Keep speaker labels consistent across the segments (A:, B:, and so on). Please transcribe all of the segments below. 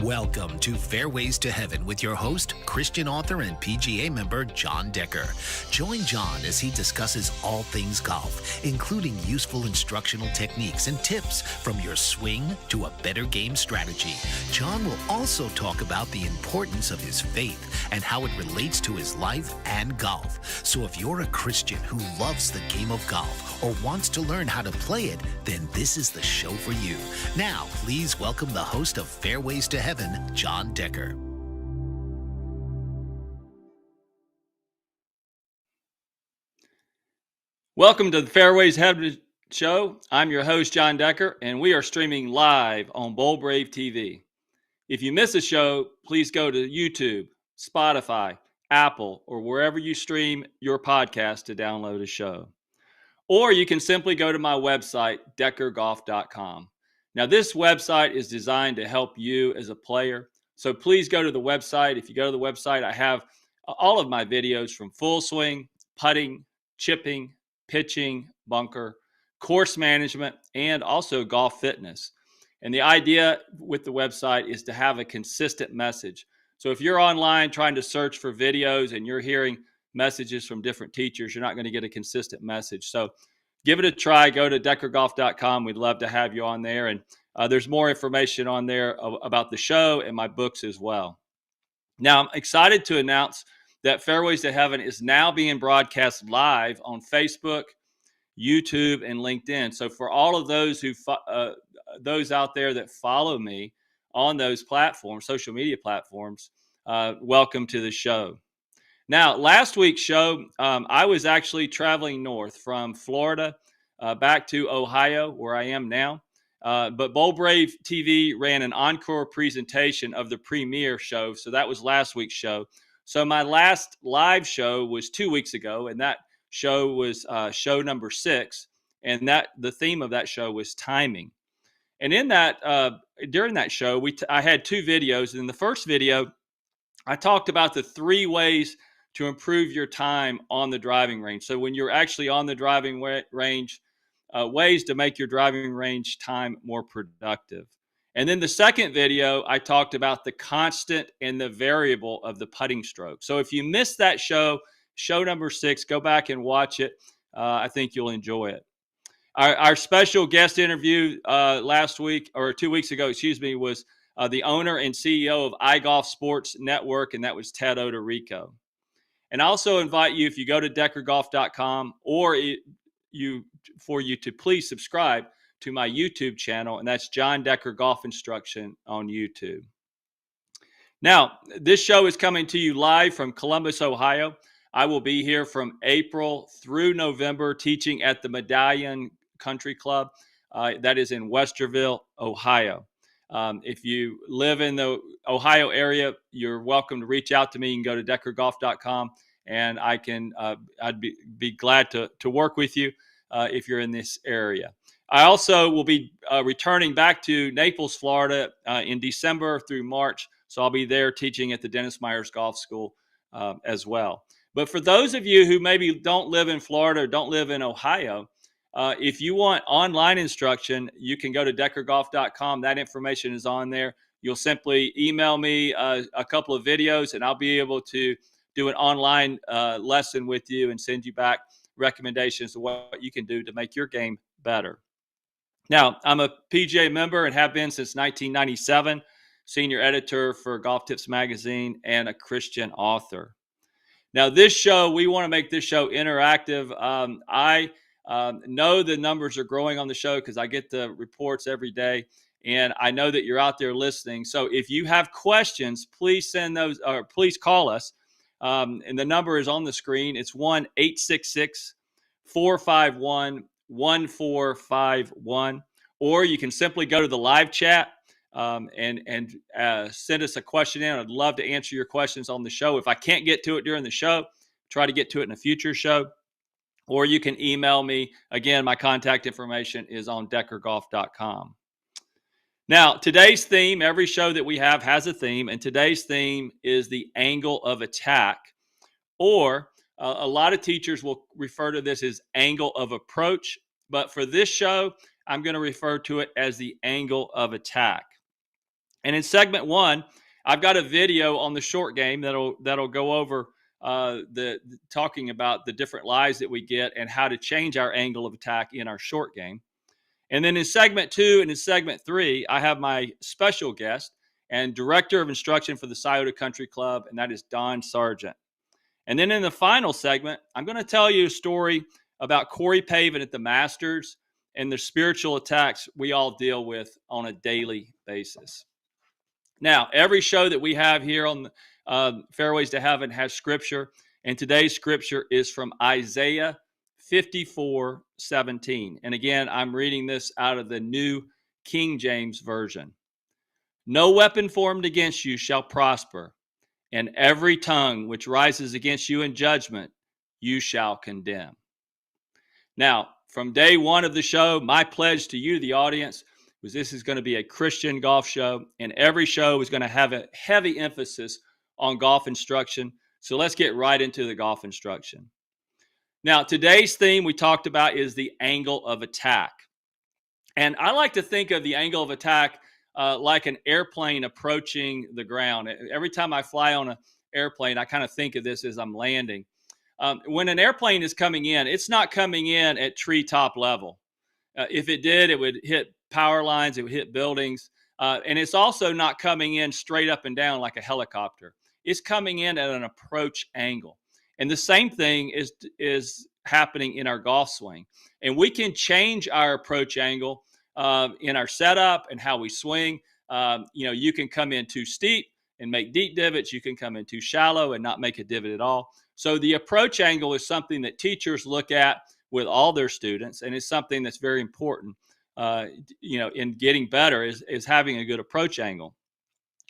A: Welcome to Fairways to Heaven with your host, Christian author and PGA member John Decker. Join John as he discusses all things golf, including useful instructional techniques and tips from your swing to a better game strategy. John will also talk about the importance of his faith and how it relates to his life and golf. So if you're a Christian who loves the game of golf or wants to learn how to play it, then this is the show for you. Now, please welcome the host of Fairways to Heaven, John Decker.
B: Welcome to the Fairways to Heaven show. I'm your host, John Decker, and we are streaming live on Bold Brave TV. If you miss a show, please go to YouTube, Spotify, Apple, or wherever you stream your podcast to download a show. Or you can simply go to my website, deckergolf.com. Now, this website is designed to help you as a player. So please go to the website. If you go to the website, I have all of my videos from full swing, putting, chipping, pitching, bunker, course management, and also golf fitness. And the idea with the website is to have a consistent message. So if you're online trying to search for videos and you're hearing messages from different teachers, you're not going to get a consistent message. So give it a try. Go to deckergolf.com. We'd love to have you on there. And there's more information on there about the show and my books as well. Now, I'm excited to announce that Fairways to Heaven is now being broadcast live on Facebook, YouTube, and LinkedIn. So for all of those those out there that follow me on those platforms, social media platforms, welcome to the show. Now, last week's show, I was actually traveling north from Florida back to Ohio, where I am now. But Bold Brave TV ran an encore presentation of the premiere show. So that was last week's show. So my last live show was 2 weeks ago, and that show was show number 6. And the theme of that show was timing. And in that, during that show, I had 2 videos. And in the first video, I talked about the 3 ways to improve your time on the driving range. So when you're actually on the driving range, ways to make your driving range time more productive. And then the second video, I talked about the constant and the variable of the putting stroke. So if you missed that show number 6, go back and watch it. I think you'll enjoy it. Our special guest interview last week, or 2 weeks ago, was the owner and CEO of iGolf Sports Network, and that was Ted Odorico. And I also invite you, if you go to deckergolf.com, or for you to please subscribe to my YouTube channel, and that's John Decker Golf Instruction on YouTube. Now, this show is coming to you live from Columbus, Ohio. I will be here from April through November teaching at the Medallion Country Club. That is in Westerville, Ohio. If you live in the Ohio area, you're welcome to reach out to me. You can go to deckergolf.com, and I'd be glad to work with you if you're in this area. I also will be returning back to Naples, Florida in December through March. So I'll be there teaching at the Dennis Myers Golf School as well. But for those of you who maybe don't live in Florida or don't live in Ohio, if you want online instruction, you can go to deckergolf.com. That information is on there. You'll simply email me a couple of videos, and I'll be able to do an online lesson with you and send you back recommendations of what you can do to make your game better. Now, I'm a PGA member and have been since 1997, senior editor for Golf Tips Magazine, and a Christian author. Now, we want to make this show interactive. I know the numbers are growing on the show because I get the reports every day, and I know that you're out there listening. So if you have questions, please send those, or please call us. And the number is on the screen. It's 1-866-451-1451. Or you can simply go to the live chat and send us a question in. I'd love to answer your questions on the show. If I can't get to it during the show, try to get to it in a future show. Or you can email me. Again, my contact information is on deckergolf.com. Now, today's theme, every show that we have has a theme, and today's theme is the angle of attack, or a lot of teachers will refer to this as angle of approach, but for this show, I'm going to refer to it as the angle of attack. And in segment 1, I've got a video on the short game that'll go over talking about the different lies that we get and how to change our angle of attack in our short game. And then in segment 2 and in segment 3, I have my special guest and director of instruction for the Scioto Country Club, and that is Don Sargent. And then in the final segment, I'm going to tell you a story about Corey Pavin at the Masters and the spiritual attacks we all deal with on a daily basis. Now, every show that we have here on Fairways to Heaven has scripture, and today's scripture is from Isaiah 54:17. And again, I'm reading this out of the New King James Version. No weapon formed against you shall prosper, and every tongue which rises against you in judgment you shall condemn. Now, from day one of the show, my pledge to you, the audience, was this is going to be a Christian golf show, and every show is going to have a heavy emphasis on golf instruction. So let's get right into the golf instruction. Now, today's theme we talked about is the angle of attack. And I like to think of the angle of attack like an airplane approaching the ground. Every time I fly on an airplane, I kind of think of this as I'm landing. When an airplane is coming in, it's not coming in at treetop level. If it did, it would hit power lines, it would hit buildings. And it's also not coming in straight up and down like a helicopter. It's coming in at an approach angle. And the same thing is happening in our golf swing. And we can change our approach angle in our setup and how we swing. You can come in too steep and make deep divots. You can come in too shallow and not make a divot at all. So the approach angle is something that teachers look at with all their students, and it's something that's very important, in getting better is having a good approach angle.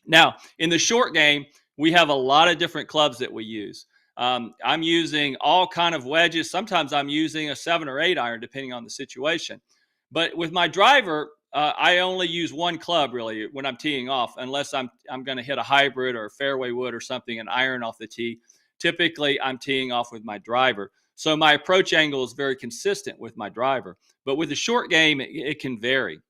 B: Now, in the short game, we have a lot of different clubs that we use. I'm using all kind of wedges. Sometimes I'm using a 7 or 8 iron, depending on the situation. But with my driver, I only use one club really when I'm teeing off, unless I'm going to hit a hybrid or a fairway wood or something and iron off the tee. Typically, I'm teeing off with my driver. So my approach angle is very consistent with my driver. But with the short game, it can vary.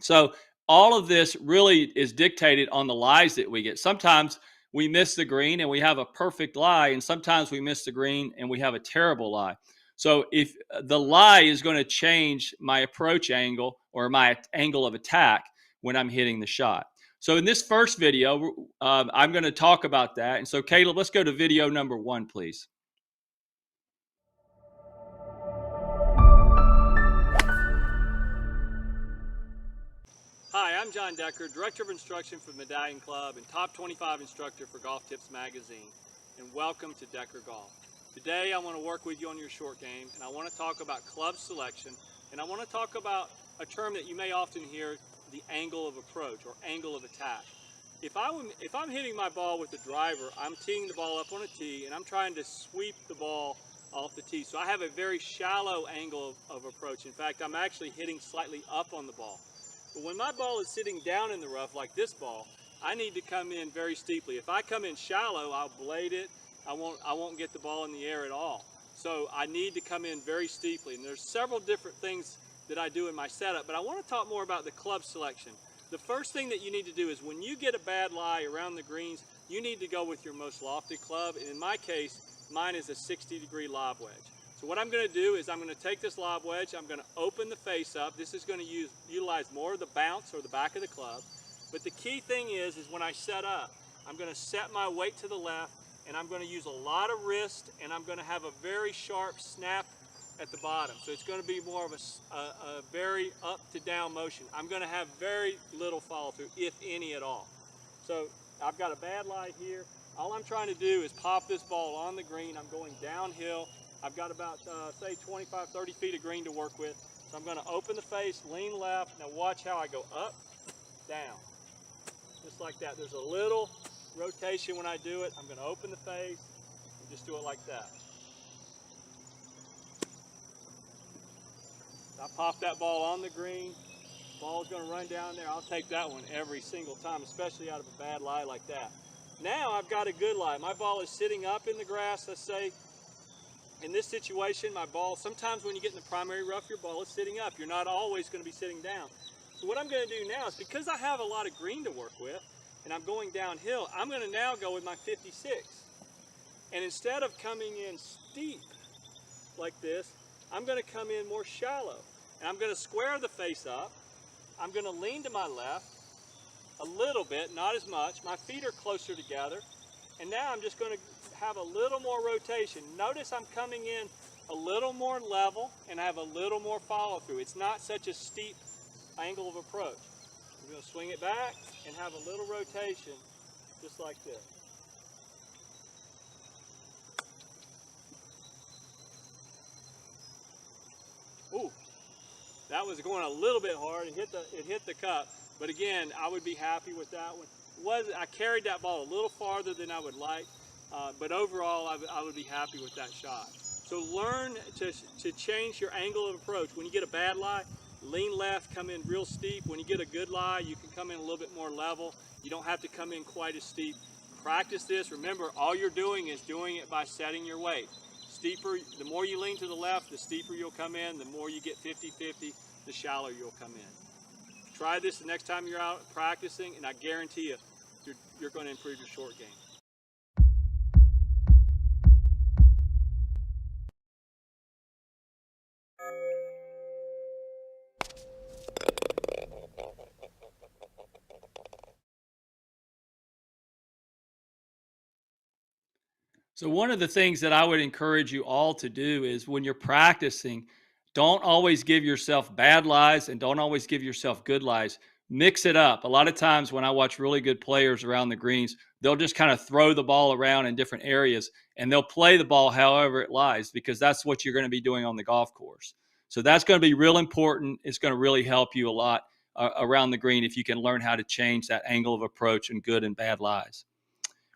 B: So all of this really is dictated on the lies that we get. Sometimes we miss the green and we have a perfect lie, and sometimes we miss the green and we have a terrible lie. So if the lie is going to change my approach angle or my angle of attack when I'm hitting the shot. So in this first video, I'm going to talk about that. And so Caleb, let's go to video number 1, please. Hi, I'm John Decker, Director of Instruction for the Medallion Club and Top 25 Instructor for Golf Tips Magazine, and welcome to Decker Golf. Today I want to work with you on your short game, and I want to talk about club selection, and I want to talk about a term that you may often hear, the angle of approach or angle of attack. If I'm hitting my ball with the driver, I'm teeing the ball up on a tee, and I'm trying to sweep the ball off the tee. So I have a very shallow angle of approach. In fact, I'm actually hitting slightly up on the ball. But when my ball is sitting down in the rough like this ball, I need to come in very steeply. If I come in shallow, I'll blade it. I won't get the ball in the air at all. So I need to come in very steeply. And there's several different things that I do in my setup, but I want to talk more about the club selection. The first thing that you need to do is when you get a bad lie around the greens, you need to go with your most lofted club. And in my case, mine is a 60-degree lob wedge. So what I'm going to do is I'm going to take this lob wedge, I'm going to open the face up. This is going to utilize more of the bounce or the back of the club. But the key thing is when I set up, I'm going to set my weight to the left, and I'm going to use a lot of wrist, and I'm going to have a very sharp snap at the bottom. So it's going to be more of a very up to down motion. I'm going to have very little follow through, if any at all. So I've got a bad lie here. All I'm trying to do is pop this ball on the green. I'm going downhill. I've got about, say, 25, 30 feet of green to work with. So I'm going to open the face, lean left. Now watch how I go up, down, just like that. There's a little rotation when I do it. I'm going to open the face and just do it like that. I pop that ball on the green. Ball's going to run down there. I'll take that one every single time, especially out of a bad lie like that. Now I've got a good lie. My ball is sitting up in the grass, let's say. In this situation, my ball, sometimes when you get in the primary rough, your ball is sitting up. You're not always going to be sitting down.
C: So what I'm going to do now is, because I have a lot of green to work with and I'm going downhill, I'm going to now go with my 56. And instead of coming in steep like this, I'm going to come in more shallow. And I'm going to square the face up. I'm going to lean to my left a little bit, not as much. My feet are closer together. And now I'm just going to have a little more rotation. Notice I'm coming in a little more level and I have a little more follow through. It's not such a steep angle of approach. I'm going to swing it back and have a little rotation just like this. Ooh, that was going a little bit hard. It hit the cup, but again, I would be happy with that one. I carried that ball a little farther than I would like, but overall, I would be happy with that shot. So learn to change your angle of approach. When you get a bad lie, lean left, come in real steep. When you get a good lie, you can come in a little bit more level. You don't have to come in quite as steep. Practice this. Remember, all you're doing is doing it by setting your weight. Steeper, the more you lean to the left, the steeper you'll come in. The more you get 50-50, the shallower you'll come in. Try this the next time you're out practicing, and I guarantee you, you're going to improve your short game.
B: So one of the things that I would encourage you all to do is, when you're practicing, don't always give yourself bad lies and don't always give yourself good lies. Mix it up. A lot of times when I watch really good players around the greens, they'll just kind of throw the ball around in different areas and they'll play the ball however it lies, because that's what you're going to be doing on the golf course. So that's going to be real important. It's going to really help you a lot around the green if you can learn how to change that angle of approach and good and bad lies.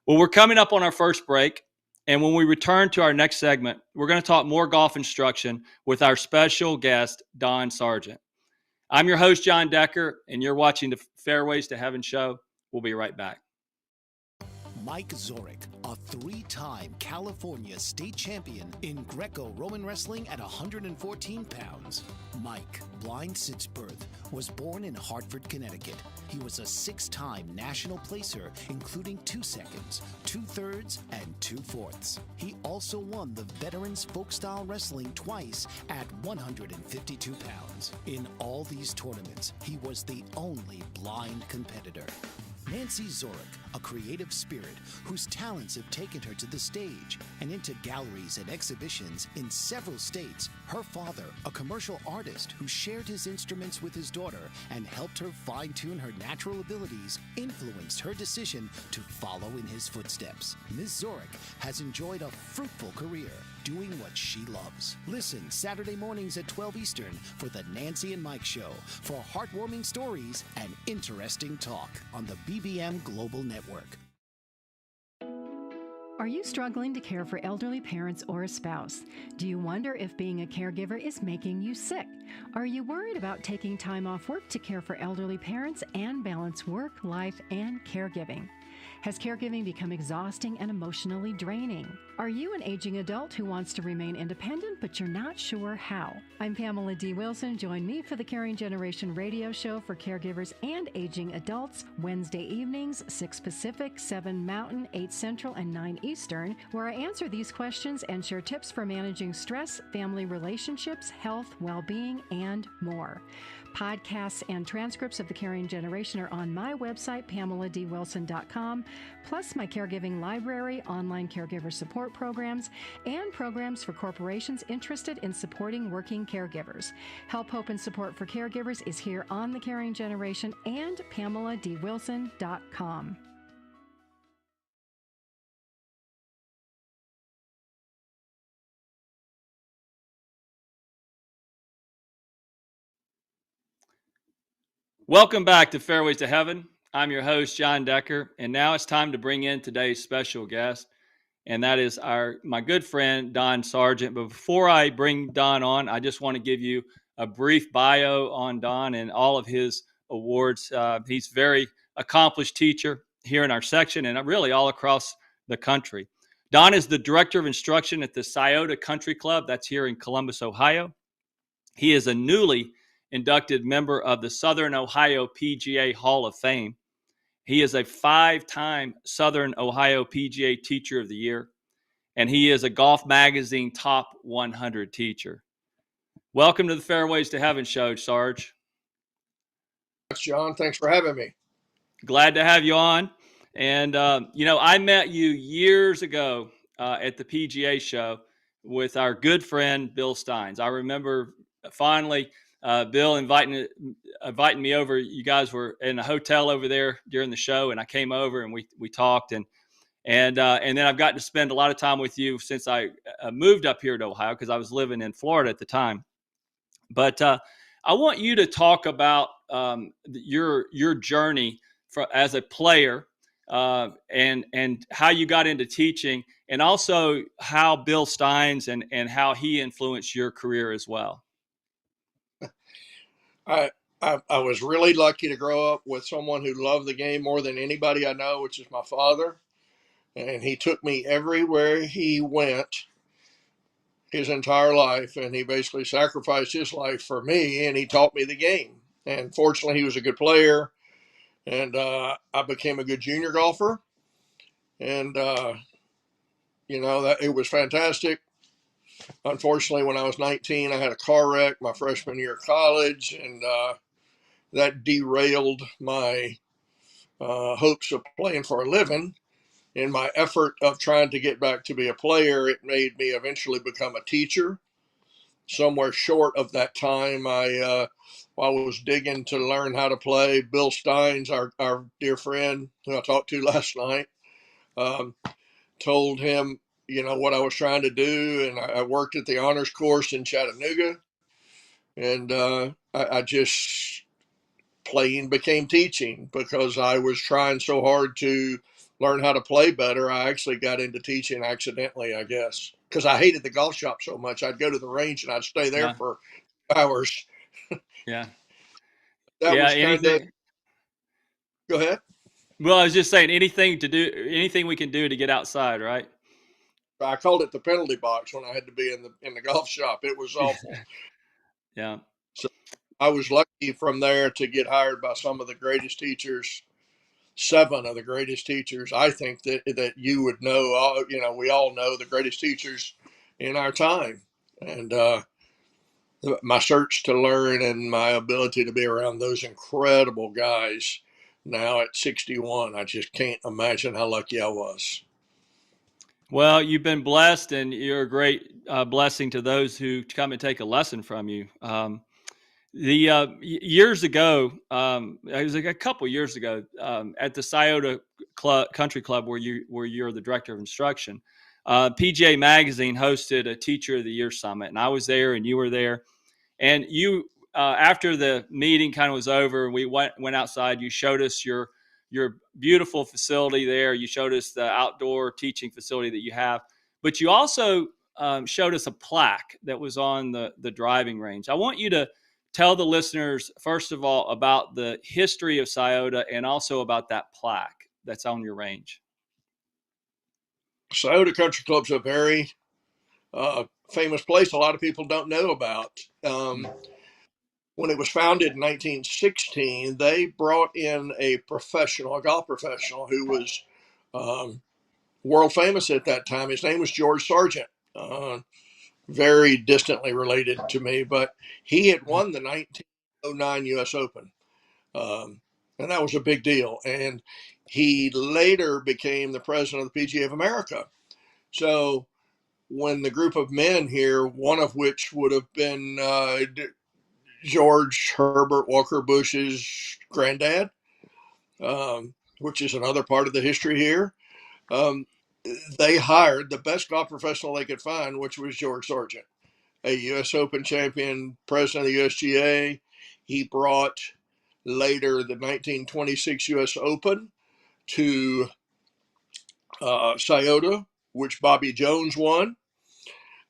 B: Well, we're coming up on our first break. And when we return to our next segment, we're going to talk more golf instruction with our special guest, Don Sargent. I'm your host, John Decker, and you're watching the Fairways to Heaven show. We'll be right back.
A: Mike Zorich, a three-time California state champion in Greco-Roman wrestling at 114 pounds. Mike, blind since birth, was born in Hartford, Connecticut. He was a six-time national placer, including 2 seconds, 2/3, and 2/4. He also won the Veterans Folk-Style Wrestling twice at 152 pounds. In all these tournaments, he was the only blind competitor. Nancy Zorich, a creative spirit whose talents have taken her to the stage and into galleries and exhibitions in several states. Her father, a commercial artist who shared his instruments with his daughter and helped her fine-tune her natural abilities, influenced her decision to follow in his footsteps. Ms. Zorich has enjoyed a fruitful career doing what she loves. Listen Saturday mornings at 12 Eastern for the Nancy and Mike Show for heartwarming stories and interesting talk on the BBM Global Network.
D: Are you struggling to care for elderly parents or a spouse? Do you wonder if being a caregiver is making you sick? Are you worried about taking time off work to care for elderly parents and balance work, life, and caregiving? Has caregiving become exhausting and emotionally draining? Are you an aging adult who wants to remain independent, but you're not sure how? I'm Pamela D. Wilson. Join me for the Caring Generation radio show for caregivers and aging adults, Wednesday evenings, 6 Pacific, 7 Mountain, 8 Central, and 9 Eastern, where I answer these questions and share tips for managing stress, family relationships, health, well-being, and more. Podcasts and transcripts of the Caring Generation are on my website, PamelaDWilson.com, plus my caregiving library, online caregiver support programs, and programs for corporations interested in supporting working caregivers. Help, hope, and support for caregivers is here on the Caring Generation and PamelaDWilson.com.
B: Welcome back to Fairways to Heaven. I'm your host, John Decker, and now it's time to bring in today's special guest, and that is my good friend, Don Sargent. But before I bring Don on, I just want to give you a brief bio on Don and all of his awards. He's a very accomplished teacher here in our section and really all across the country. Don is the Director of Instruction at the Scioto Country Club. That's here in Columbus, Ohio. He is a newly inducted member of the Southern Ohio PGA Hall of Fame. He is a 5-time Southern Ohio PGA Teacher of the Year, and he is a Golf Magazine Top 100 teacher. Welcome to the Fairways to Heaven show, Sarge.
E: Thanks, John. Thanks for having me.
B: Glad to have you on. And, I met you years ago at the PGA show with our good friend, Bill Steins. I remember fondly Bill inviting me over. You guys were in a hotel over there during the show, and I came over and we talked. And then I've gotten to spend a lot of time with you since I moved up here to Ohio, because I was living in Florida at the time. But I want you to talk about your journey as a player, and how you got into teaching, and also how Bill Steins and how he influenced your career as well.
E: I was really lucky to grow up with someone who loved the game more than anybody I know, which is my father. And he took me everywhere he went his entire life, and he basically sacrificed his life for me, and he taught me the game. And fortunately, he was a good player, and I became a good junior golfer. And, that it was fantastic. Unfortunately, when I was 19, I had a car wreck my freshman year of college, and that derailed my hopes of playing for a living. In my effort of trying to get back to be a player, it made me eventually become a teacher. Somewhere short of that time, I was digging to learn how to play. Bill Steins, our dear friend who I talked to last night, told him, what I was trying to do. And I worked at the honors course in Chattanooga. And I just playing became teaching because I was trying so hard to learn how to play better. I actually got into teaching accidentally, I guess, because I hated the golf shop so much. I'd go to the range and I'd stay there for hours.
B: Yeah.
E: That was kind of. Go ahead.
B: Well, I was just saying, anything we can do to get outside, right?
E: I called it the penalty box when I had to be in the golf shop. It was awful.
B: Yeah.
E: So I was lucky from there to get hired by some of the greatest teachers, 7 of the greatest teachers. I think that you would know. We all know the greatest teachers in our time, and my search to learn and my ability to be around those incredible guys. Now at 61, I just can't imagine how lucky I was.
B: Well, you've been blessed, and you're a great blessing to those who come and take a lesson from you. Years ago, it was like a couple years ago, at the Scioto Country Club, where you're the director of instruction, PGA Magazine hosted a Teacher of the Year summit, and I was there, and you were there, and you after the meeting kind of was over, we went outside. You showed us your beautiful facility there. You showed us the outdoor teaching facility that you have, but you also showed us a plaque that was on the driving range. I want you to tell the listeners, first of all, about the history of Scioto and also about that plaque that's on your range.
E: Scioto Country Club's a very famous place a lot of people don't know about. When it was founded in 1916, they brought in a golf professional who was world famous at that time. His name was George Sargent, very distantly related to me, but he had won the 1909 U.S. Open, and that was a big deal. And he later became the president of the PGA of America. So when the group of men here, one of which would have been George Herbert Walker Bush's granddad, which is another part of the history here. They hired the best golf professional they could find, which was George Sargent, a U.S. Open champion, president of the USGA. He brought later the 1926 U.S. Open to Scioto, which Bobby Jones won.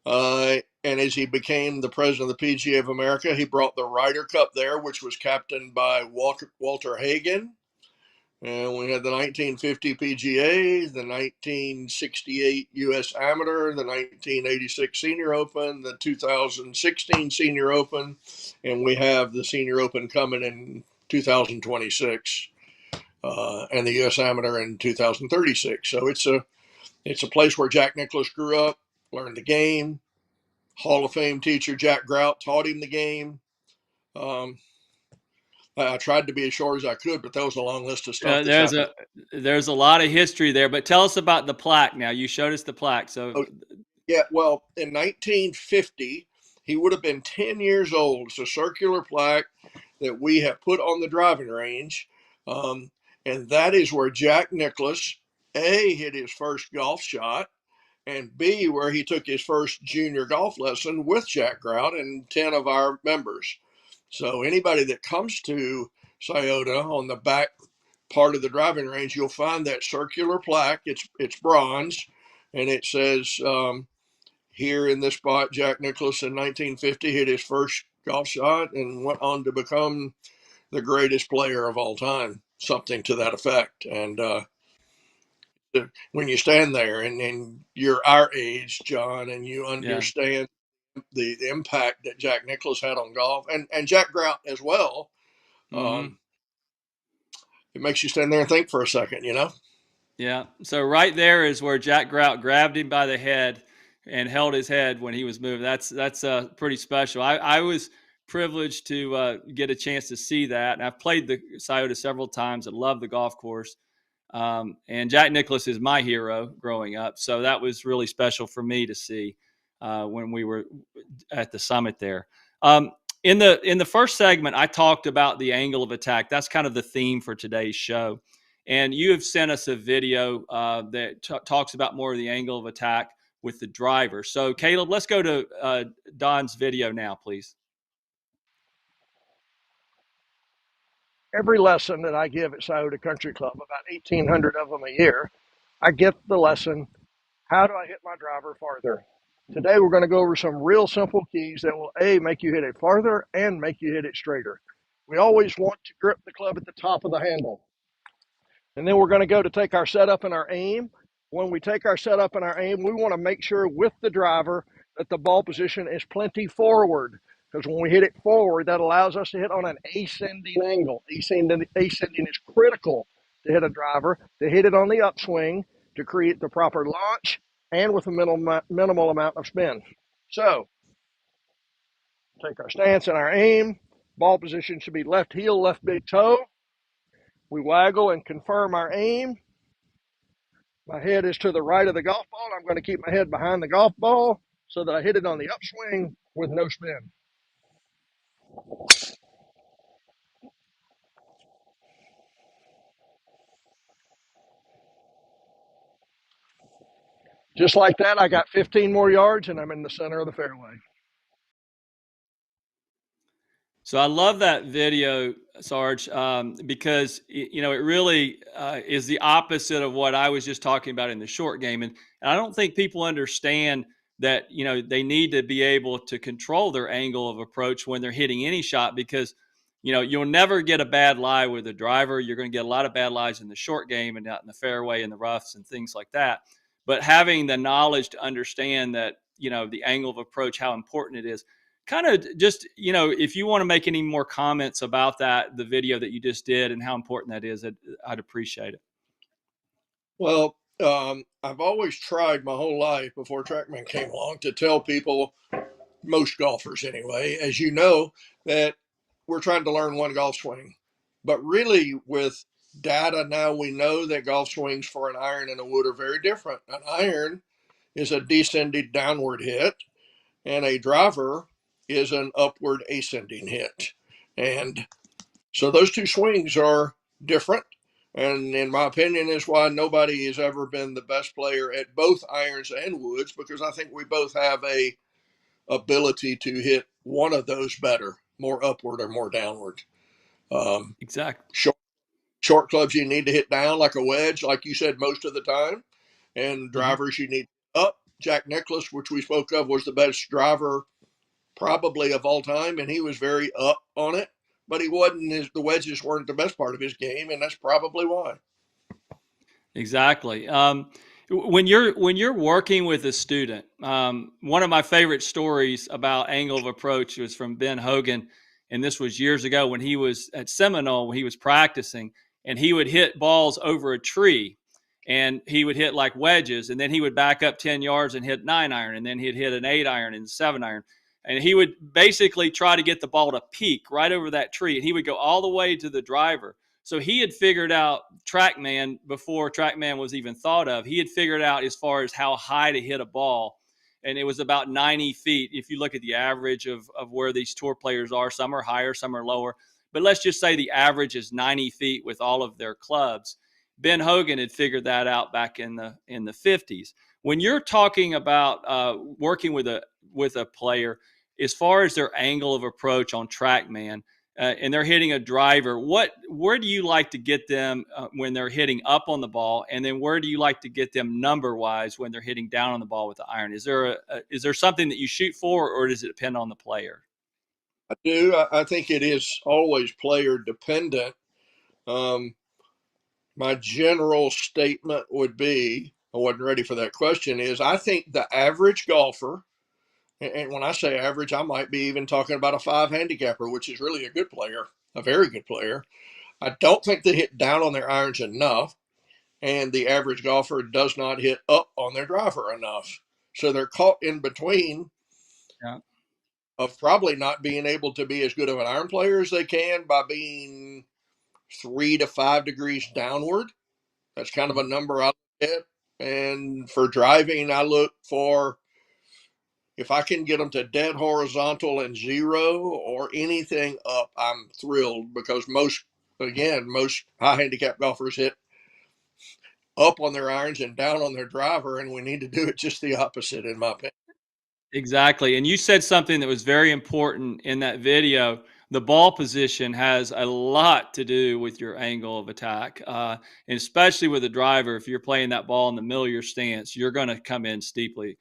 E: And as he became the president of the PGA of America, he brought the Ryder Cup there, which was captained by Walter Hagen, And we had the 1950 PGA, the 1968 U.S. Amateur, the 1986 Senior Open, the 2016 Senior Open, and we have the Senior Open coming in 2026, and the U.S. Amateur in 2036. So it's a place where Jack Nicklaus grew up, learned the game. Hall of Fame teacher Jack Grout taught him the game. Um, I tried to be as short as I could, but that was a long list of stuff that's happened.
B: There's a lot of history there, but tell us about the plaque now. You showed us the plaque. So
E: Oh, yeah, well, in 1950, he would have been 10 years old. It's a circular plaque that we have put on the driving range. Um, and that is where Jack Nicklaus, A, hit his first golf shot, and B, where he took his first junior golf lesson with Jack Grout and 10 of our members. So anybody that comes to Scioto on the back part of the driving range, you'll find that circular plaque. It's bronze, and it says, here in this spot, Jack Nicklaus in 1950 hit his first golf shot and went on to become the greatest player of all time, something to that effect. And when you stand there and you're our age, John, and you understand the impact that Jack Nicklaus had on golf and Jack Grout as well, it makes you stand there and think for a second, you know?
B: Yeah. So right there is where Jack Grout grabbed him by the head and held his head when he was moving. That's pretty special. I was privileged to get a chance to see that. And I've played the Scioto several times. I love the golf course. And Jack Nicklaus is my hero growing up. So that was really special for me to see when we were at the summit there. In the first segment, I talked about the angle of attack. That's kind of the theme for today's show. And you have sent us a video that talks about more of the angle of attack with the driver. So, Caleb, let's go to Don's video now, please.
F: Every lesson that I give at Scioto Country Club, about 1,800 of them a year, I get the lesson, how do I hit my driver farther? Today we're going to go over some real simple keys that will, A, make you hit it farther and make you hit it straighter. We always want to grip the club at the top of the handle. And then we're going to go to take our setup and our aim. When we take our setup and our aim, we want to make sure with the driver that the ball position is plenty forward. Because when we hit it forward, that allows us to hit on an ascending angle. Ascending is critical to hit a driver, to hit it on the upswing, to create the proper launch, and with a minimal amount of spin. So, take our stance and our aim. Ball position should be left heel, left big toe. We waggle and confirm our aim. My head is to the right of the golf ball. I'm going to keep my head behind the golf ball so that I hit it on the upswing with no spin. Just like that, I got 15 more yards and I'm in the center of the fairway.
B: So I love that video, Sarge, because it really is the opposite of what I was just talking about in the short game, and I don't think people understand that they need to be able to control their angle of approach when they're hitting any shot, because you'll never get a bad lie with a driver. You're going to get a lot of bad lies in the short game and out in the fairway and the roughs and things like that. But having the knowledge to understand that the angle of approach, how important it is. Kind of just, if you want to make any more comments about that, the video that you just did and how important that is, I'd appreciate it.
E: Well, I've always tried my whole life before TrackMan came along to tell people, most golfers anyway, as you know, that we're trying to learn one golf swing. But really, with data now, we know that golf swings for an iron and a wood are very different. An iron is a descending downward hit, and a driver is an upward ascending hit. And so those two swings are different. And in my opinion, is why nobody has ever been the best player at both irons and woods, because I think we both have a ability to hit one of those better, more upward or more downward.
B: Exactly.
E: Short clubs you need to hit down like a wedge, like you said, most of the time. And drivers you need up. Jack Nicklaus, which we spoke of, was the best driver probably of all time, and he was very up on it. but he wasn't. The wedges weren't the best part of his game, and that's probably why.
B: Exactly. When you're working with a student, one of my favorite stories about angle of approach was from Ben Hogan, and this was years ago when he was at Seminole, when he was practicing, and he would hit balls over a tree, and he would hit like wedges, and then he would back up 10 yards and hit 9-iron, and then he'd hit an 8-iron and 7-iron. And he would basically try to get the ball to peak right over that tree, and he would go all the way to the driver. So he had figured out TrackMan before TrackMan was even thought of. He had figured out as far as how high to hit a ball, and it was about 90 feet. If you look at the average of where these tour players are, some are higher, some are lower. But let's just say the average is 90 feet with all of their clubs. Ben Hogan had figured that out back in the 50s. When you're talking about working with a player, as far as their angle of approach on TrackMan, and they're hitting a driver, where do you like to get them when they're hitting up on the ball, and then where do you like to get them number wise when they're hitting down on the ball with the iron? Is there something that you shoot for, or does it depend on the player?
E: I do. I think it is always player dependent. My general statement would be, I wasn't ready for that question, is I think the average golfer, and when I say average, I might be even talking about a 5 handicapper, which is really a good player, a very good player. I don't think they hit down on their irons enough, and the average golfer does not hit up on their driver enough. So they're caught in between of probably not being able to be as good of an iron player as they can by being 3 to 5 degrees downward. That's kind of a number I look at. And for driving, I look for, if I can get them to dead horizontal and 0 or anything up, I'm thrilled, because most high handicap golfers hit up on their irons and down on their driver, and we need to do it just the opposite, in my opinion.
B: Exactly. And you said something that was very important in that video. The ball position has a lot to do with your angle of attack, and especially with a driver. If you're playing that ball in the middle of your stance, you're going to come in steeply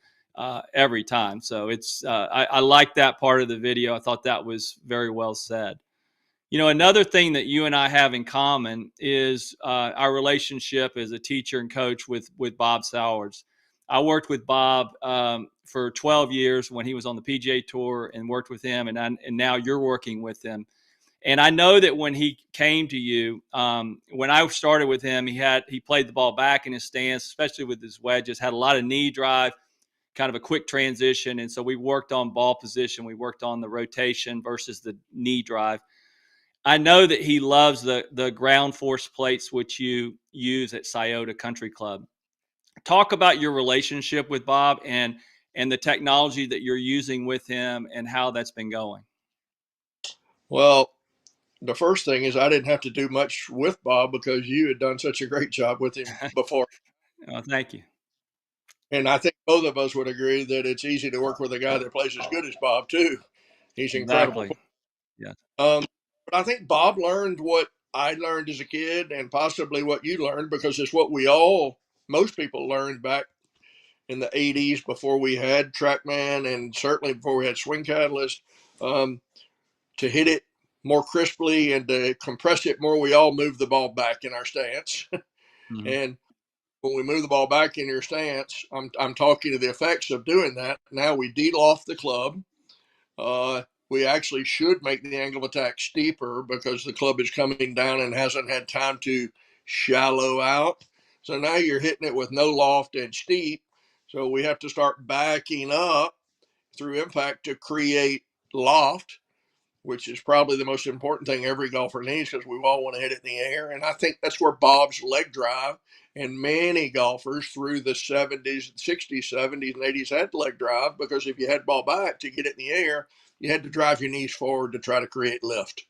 B: every time. So I like that part of the video. I thought that was very well said. You know, another thing that you and I have in common is our relationship as a teacher and coach with Bob Sowards. I worked with Bob for 12 years when he was on the PGA Tour, and worked with him, and now you're working with him. And I know that when he came to you, when I started with him, he played the ball back in his stance, especially with his wedges, had a lot of knee drive, kind of a quick transition. And so we worked on ball position. We worked on the rotation versus the knee drive. I know that he loves the ground force plates, which you use at Scioto Country Club. Talk about your relationship with Bob and the technology that you're using with him and how that's been going.
E: Well, the first thing is I didn't have to do much with Bob, because you had done such a great job with him before.
B: Oh, thank you.
E: And I think both of us would agree that it's easy to work with a guy that plays as good as Bob too. He's incredible.
B: Exactly. Yeah.
E: But I think Bob learned what I learned as a kid, and possibly what you learned, because it's what most people learned back in the 80s before we had TrackMan, and certainly before we had Swing Catalyst, to hit it more crisply and to compress it more. We all move the ball back in our stance.
B: Mm-hmm.
E: And when we move the ball back in your stance, I'm talking to the effects of doing that. Now we de-loft the club. We actually should make the angle of attack steeper, because the club is coming down and hasn't had time to shallow out. So now you're hitting it with no loft and steep. So we have to start backing up through impact to create loft, which is probably the most important thing every golfer needs, because we all want to hit it in the air. And I think that's where Bob's leg drive, and many golfers through the 70s, 60s, 70s, and 80s had leg drive, because if you had ball back to get it in the air, you had to drive your knees forward to try to create lift.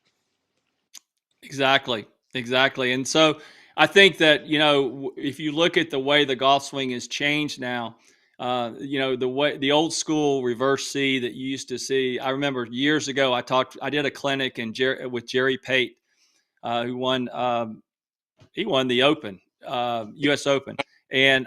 B: Exactly. And so I think that, you know, if you look at the way the golf swing has changed now, you know, the old school reverse C that you used to see. I remember years ago, I did a clinic with Jerry Pate, who won the Open, U.S. Open. And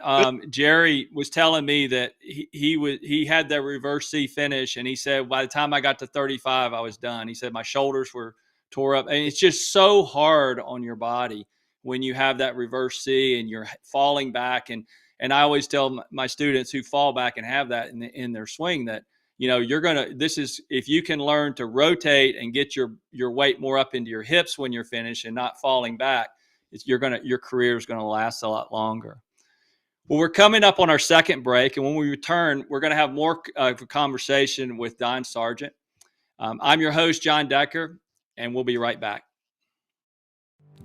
B: Jerry was telling me that he had that reverse C finish, and he said by the time I got to 35, I was done. He said my shoulders were tore up. And it's just so hard on your body when you have that reverse C and you're falling back. And I always tell my students who fall back and have that in their swing that, if you can learn to rotate and get your weight more up into your hips when you're finished and not falling back, your career is going to last a lot longer. Well, we're coming up on our second break, and when we return, we're going to have more conversation with Don Sargent. I'm your host, John Decker, and we'll be right back.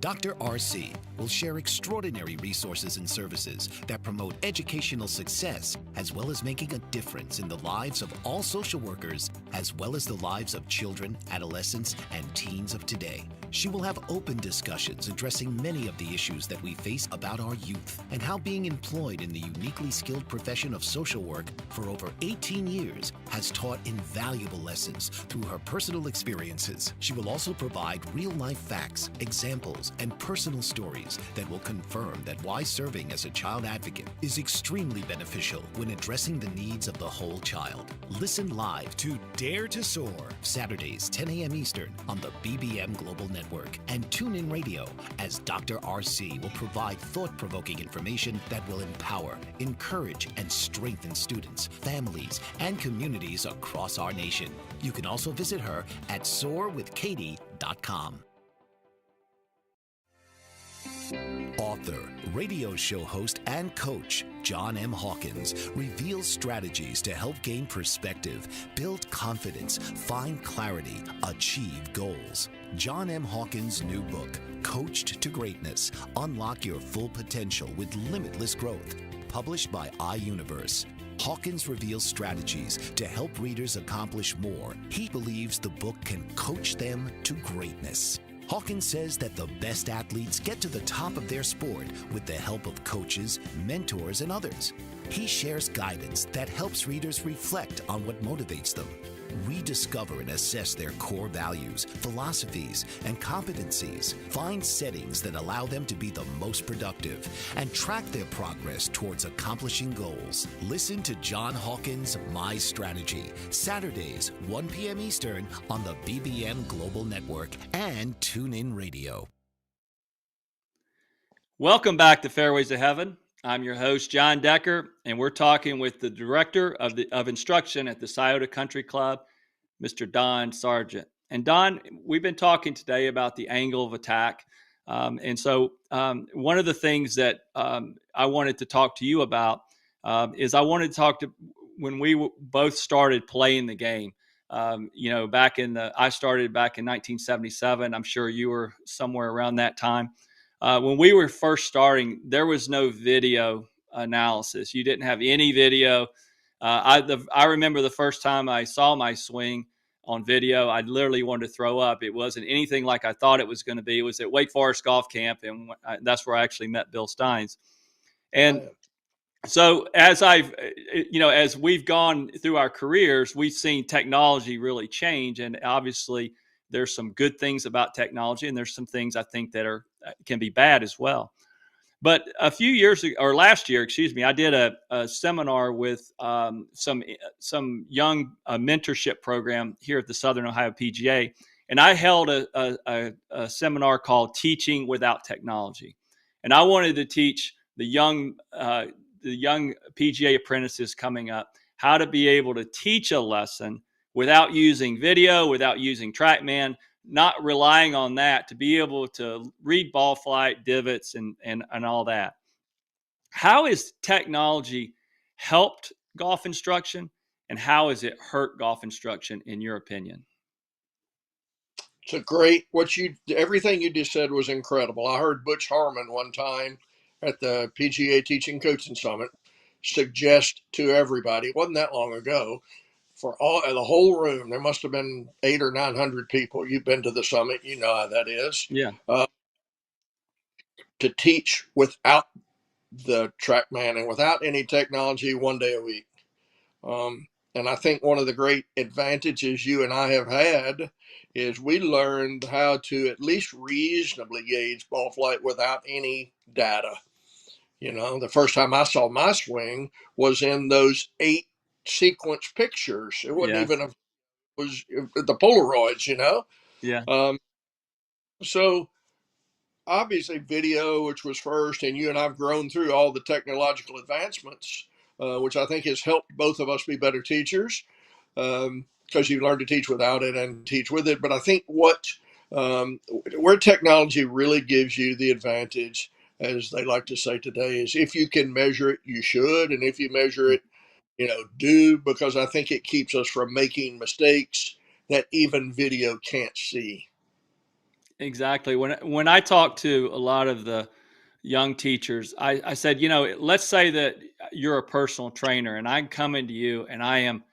A: Dr. RC will share extraordinary resources and services that promote educational success, as well as making a difference in the lives of all social workers, as well as the lives of children, adolescents, and teens of today. She will have open discussions addressing many of the issues that we face about our youth and how being employed in the uniquely skilled profession of social work for over 18 years has taught invaluable lessons through her personal experiences. She will also provide real-life facts, examples, and personal stories that will confirm that why serving as a child advocate is extremely beneficial when addressing the needs of the whole child. Listen live to Dare to Soar, Saturdays, 10 a.m. Eastern on the BBM Global Network, and tune in radio as Dr. RC will provide thought-provoking information that will empower, encourage, and strengthen students, families, and communities across our nation. You can also visit her at soarwithkatie.com. Author, radio show host, and coach John M. Hawkins reveals strategies to help gain perspective, build confidence, find clarity, achieve goals. John M. Hawkins' new book, Coached to Greatness, Unlock Your Full Potential with Limitless Growth, published by iUniverse. Hawkins reveals strategies to help readers accomplish more. He believes the book can coach them to greatness. Hawkins says that the best athletes get to the top of their sport with the help of coaches, mentors, and others. He shares guidance that helps readers reflect on what motivates them, rediscover and assess their core values, philosophies, and competencies, find settings that allow them to be the most productive, and track their progress towards accomplishing goals. Listen to John Hawkins' My Strategy, Saturdays, 1 p.m. Eastern on the BBM Global Network and TuneIn Radio.
B: Welcome back to Fairways to Heaven. I'm your host, John Decker, and we're talking with the director of instruction at the Scioto Country Club, Mr. Don Sargent. And Don, we've been talking today about the angle of attack. So one of the things that I wanted to talk to you about is I wanted to talk to when we both started playing the game. I started back in 1977. I'm sure you were somewhere around that time. When we were first starting, there was no video analysis. You didn't have any video. I remember the first time I saw my swing on video, I literally wanted to throw up. It wasn't anything like I thought it was going to be. It was at Wake Forest Golf Camp, and that's where I actually met Bill Steins. And so as we've gone through our careers, we've seen technology really change, and obviously there's some good things about technology, and there's some things I think that can be bad as well. But a few years ago, or last year, I did a seminar with some young mentorship program here at the Southern Ohio PGA, and I held a seminar called Teaching Without Technology, and I wanted to teach the young PGA apprentices coming up how to be able to teach a lesson without using video, without using TrackMan, not relying on that to be able to read ball flight, divots, and all that. How has technology helped golf instruction, and how has it hurt golf instruction, in your opinion?
E: It's a great, everything you just said was incredible. I heard Butch Harmon one time at the PGA Teaching Coaching Summit suggest to everybody, it wasn't that long ago, for the whole room, there must have been 800 or 900 people. You've been to the summit, you know how that is.
B: Yeah.
E: To teach without the TrackMan and without any technology 1 day a week. And I think one of the great advantages you and I have had is we learned how to at least reasonably gauge ball flight without any data. You know, the first time I saw my swing was in those 8 sequence pictures. It wasn't even was the Polaroids, you know.
B: Yeah.
E: So obviously video, which was first, and you and I've grown through all the technological advancements, which I think has helped both of us be better teachers, because you learn to teach without it and teach with it. But I think where technology really gives you the advantage, as they like to say today, is if you can measure it, you should, and if you measure it, do, because I think it keeps us from making mistakes that even video can't see.
B: Exactly. When I talk to a lot of the young teachers, I said, let's say that you're a personal trainer and I'm coming to you and I am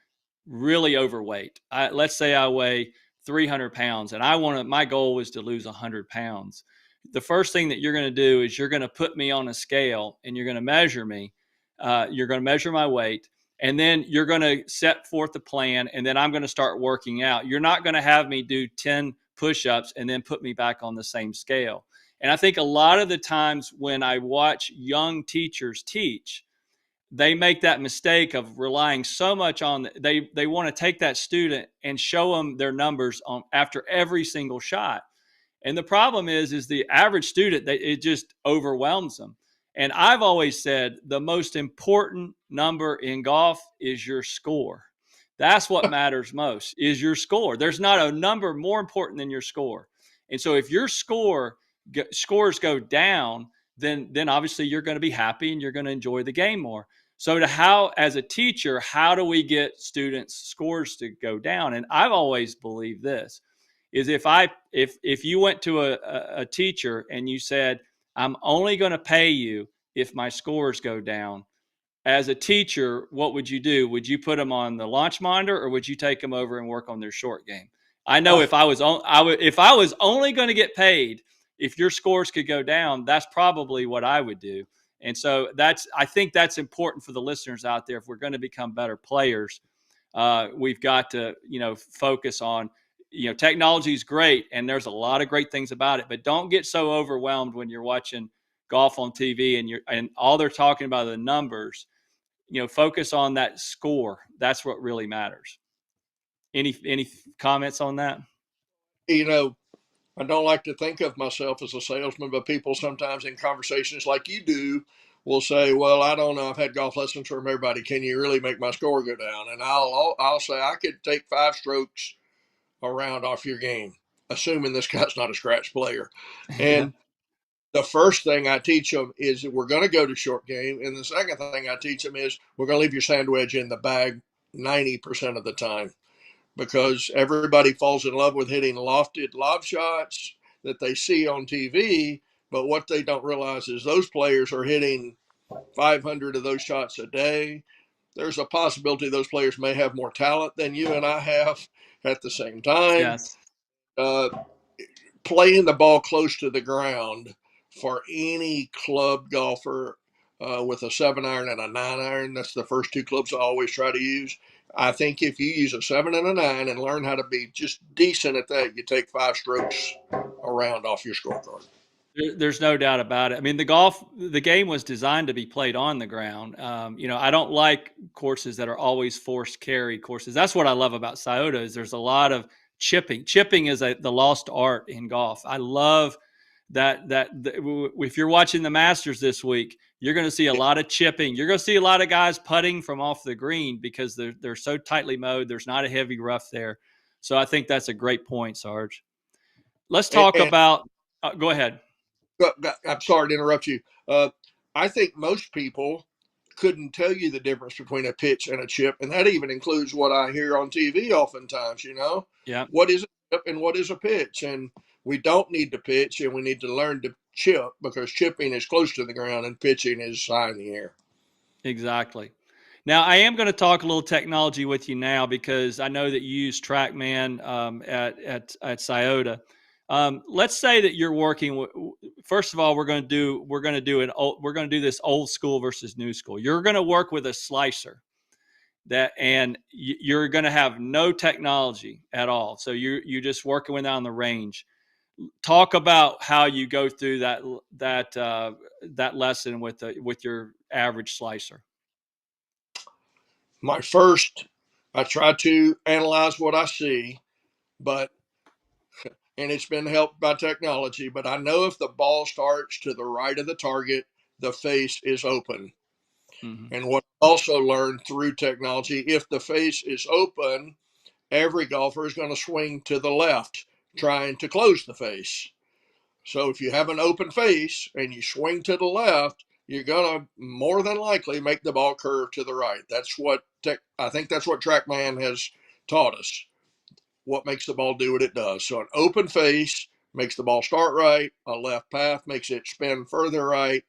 B: really overweight. Let's say I weigh 300 pounds and my goal is to lose 100 pounds. The first thing that you're going to do is you're going to put me on a scale and you're going to measure me. You're going to measure my weight. And then you're going to set forth a plan, and then I'm going to start working out. You're not going to have me do 10 push-ups and then put me back on the same scale. And I think a lot of the times when I watch young teachers teach, they make that mistake of relying so much on they want to take that student and show them their numbers on after every single shot. And the problem is the average student, it just overwhelms them. And I've always said the most important number in golf is your score. That's what matters most, is your score. There's not a number more important than your score. And so if your scores go down, then obviously you're going to be happy and you're going to enjoy the game more. So as a teacher, how do we get students' scores to go down? And I've always believed this is if you went to a teacher and you said, I'm only going to pay you if my scores go down, as a teacher, what would you do? Would you put them on the launch monitor, or would you take them over and work on their short game? I know if I was only going to get paid if your scores could go down, that's probably what I would do. And so I think that's important for the listeners out there. If we're going to become better players, we've got to, focus on, technology is great and there's a lot of great things about it, but don't get so overwhelmed when you're watching golf on TV and all they're talking about are the numbers. Focus on that score. That's what really matters. Any comments on that?
E: I don't like to think of myself as a salesman, but people sometimes in conversations like you do will say, well, I don't know. I've had golf lessons from everybody. Can you really make my score go down? And I'll say I could take 5 strokes around off your game, assuming this guy's not a scratch player. And the first thing I teach them is that we're going to go to short game. And the second thing I teach them is we're going to leave your sand wedge in the bag 90% of the time, because everybody falls in love with hitting lofted lob shots that they see on TV. But what they don't realize is those players are hitting 500 of those shots a day. There's a possibility those players may have more talent than you and I have at the same time.
B: Yes.
E: Playing the ball close to the ground for any club golfer with a 7-iron and a 9-iron, that's the first 2 clubs I always try to use. I think if you use a 7 and a 9 and learn how to be just decent at that, you take 5 strokes around off your scorecard.
B: There's no doubt about it. I mean, the game was designed to be played on the ground. I don't like courses that are always forced carry courses. That's what I love about Scioto is there's a lot of chipping. Chipping is the lost art in golf. I love that if you're watching the Masters this week, you're going to see a lot of chipping. You're going to see a lot of guys putting from off the green because they're so tightly mowed. There's not a heavy rough there. So I think that's a great point, Sarge. Let's talk about go ahead.
E: I'm sorry to interrupt you. I think most people couldn't tell you the difference between a pitch and a chip, and that even includes what I hear on TV oftentimes.
B: Yeah.
E: What is a chip and what is a pitch? And we don't need to pitch, and we need to learn to chip, because chipping is close to the ground and pitching is high in the air.
B: Exactly. Now, I am going to talk a little technology with you now because I know that you use TrackMan at Scioto. Let's say that you're working. First of all, we're going to do this old school versus new school. You're going to work with a slicer and you're going to have no technology at all. So you're just working with on the range. Talk about how you go through that lesson with your average slicer.
E: I try to analyze what I see, but and it's been helped by technology, but I know if the ball starts to the right of the target, the face is open.
B: Mm-hmm.
E: And what I also learned through technology, if the face is open, every golfer is going to swing to the left, trying to close the face. So if you have an open face and you swing to the left, you're going to more than likely make the ball curve to the right. That's what I think that's what TrackMan has taught us. What makes the ball do what it does. So an open face makes the ball start right. A left path makes it spin further right.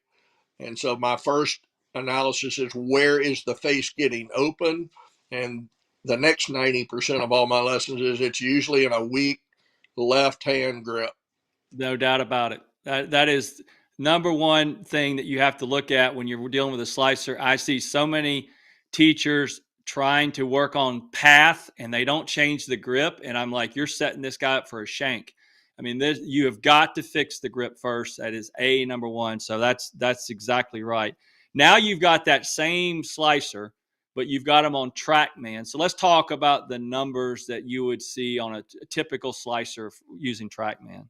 E: And so my first analysis is, where is the face getting open? And the next 90% of all my lessons is it's usually in a weak left hand grip.
B: No doubt about it. That is number one thing that you have to look at when you're dealing with a slicer. I see so many teachers trying to work on path and they don't change the grip. And I'm like, you're setting this guy up for a shank. I mean, you have got to fix the grip first. That is number one. So that's exactly right. Now you've got that same slicer, but you've got them on TrackMan. So let's talk about the numbers that you would see on a typical slicer using TrackMan.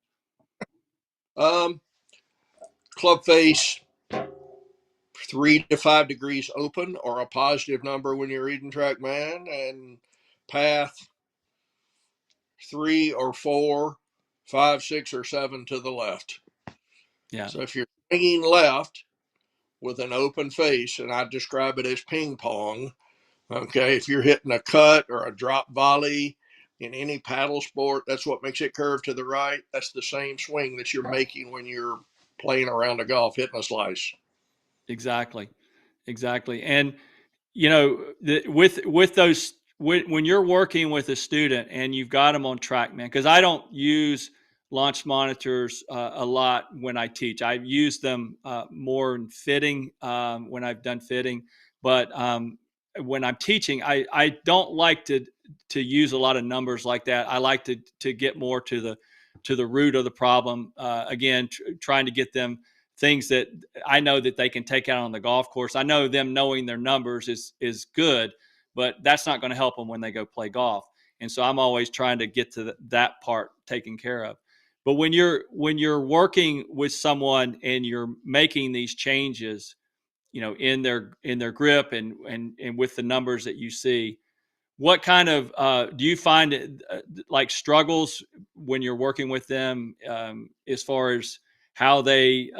E: Club face 3 to 5 degrees open, or a positive number when you're reading TrackMan, and path 3 or 4, 5, 6, or 7 to the left.
B: Yeah.
E: So if you're swinging left with an open face, and I describe it as ping pong, okay, if you're hitting a cut or a drop volley in any paddle sport, that's what makes it curve to the right. That's the same swing that you're making when you're playing around a golf, hitting a slice.
B: Exactly. And you know, with those, when you're working with a student and you've got them on TrackMan, because I don't use launch monitors a lot when I teach. I've used them more in fitting when I've done fitting, but when I'm teaching, I don't like to use a lot of numbers like that. I like to get more to the root of the problem. Again, trying to get them things that I know that they can take out on the golf course. I know them knowing their numbers is good, but that's not going to help them when they go play golf. And so I'm always trying to get to that part taken care of. But when you're working with someone and you're making these changes, you know, in their grip and with the numbers that you see, what kind of do you find like struggles when you're working with them as far as how they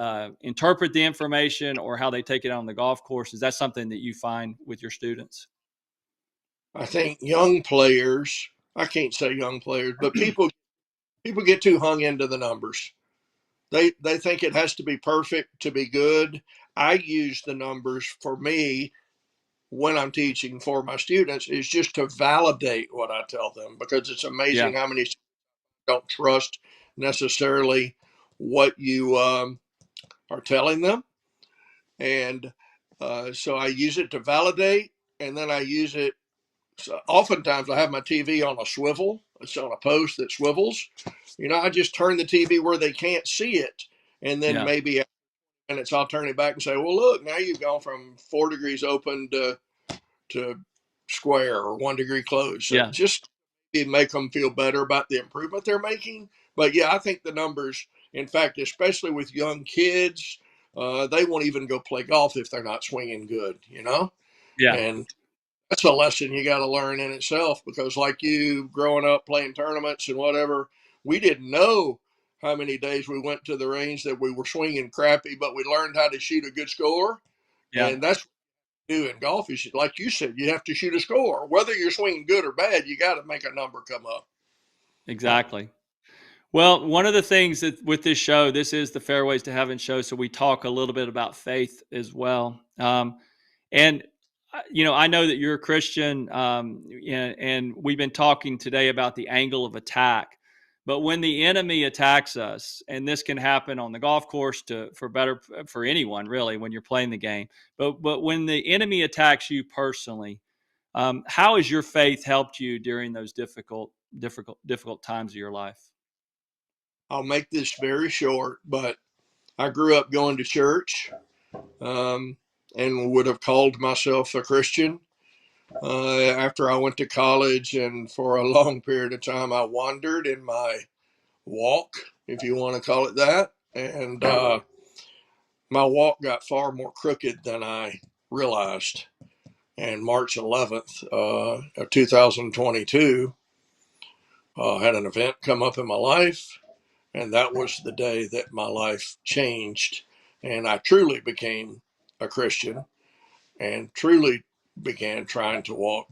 B: interpret the information or how they take it on the golf course? Is that something that you find with your students?
E: I think young players, I can't say young players, but people get too hung into the numbers. They think it has to be perfect to be good. I use the numbers for me when I'm teaching for my students is just to validate what I tell them, because it's amazing how many don't trust necessarily what you are telling them. And so I use it to validate, and then I use it. So oftentimes I have my TV on a swivel. It's on a post that swivels. You know, I just turn the TV where they can't see it. And then maybe minutes I'll turn it back and say, well, look, now you've gone from 4 degrees open to square or 1 degree closed. So just make them feel better about the improvement they're making. But yeah, I think the numbers, in fact, especially with young kids, they won't even go play golf if they're not swinging good, you know?
B: Yeah.
E: And that's a lesson you got to learn in itself, because like you growing up playing tournaments and whatever, we didn't know how many days we went to the range that we were swinging crappy, but we learned how to shoot a good score.
B: Yeah.
E: And that's what you do in golf is, like you said, you have to shoot a score. Whether you're swinging good or bad, you got to make a number come up.
B: Exactly. Well, one of the things that with this show, this is the Fairways to Heaven show, so we talk a little bit about faith as well. And you know, I know that you're a Christian, and we've been talking today about the angle of attack. But when the enemy attacks us, and this can happen on the golf course for anyone really when you're playing the game. But when the enemy attacks you personally, how has your faith helped you during those difficult times of your life?
E: I'll make this very short, but I grew up going to church, and would have called myself a Christian. After I went to college, and for a long period of time, I wandered in my walk, if you want to call it that. And my walk got far more crooked than I realized. And March 11th of 2022, had an event come up in my life. And that was the day that my life changed. And I truly became a Christian and truly began trying to walk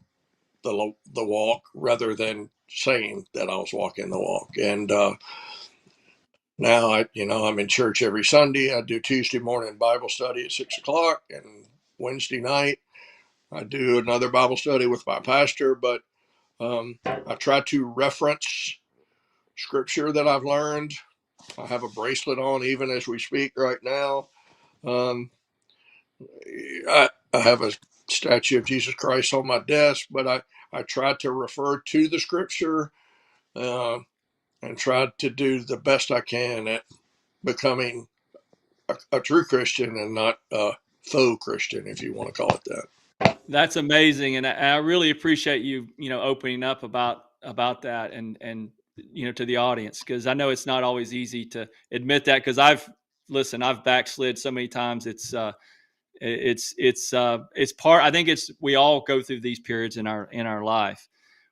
E: the walk rather than saying that I was walking the walk. And now I'm in church every Sunday. I do Tuesday morning Bible study at 6:00, and Wednesday night I do another Bible study with my pastor. But I try to reference scripture that I've learned. I have a bracelet on even as we speak right now. Um, I have a statue of Jesus Christ on my desk, but I try to refer to the scripture and try to do the best I can at becoming a true Christian and not a faux Christian, if you want to call it that.
B: That's amazing, and I really appreciate you, opening up about that and to the audience, because I know it's not always easy to admit that. Because I've backslid so many times. It's part. I think we all go through these periods in our life.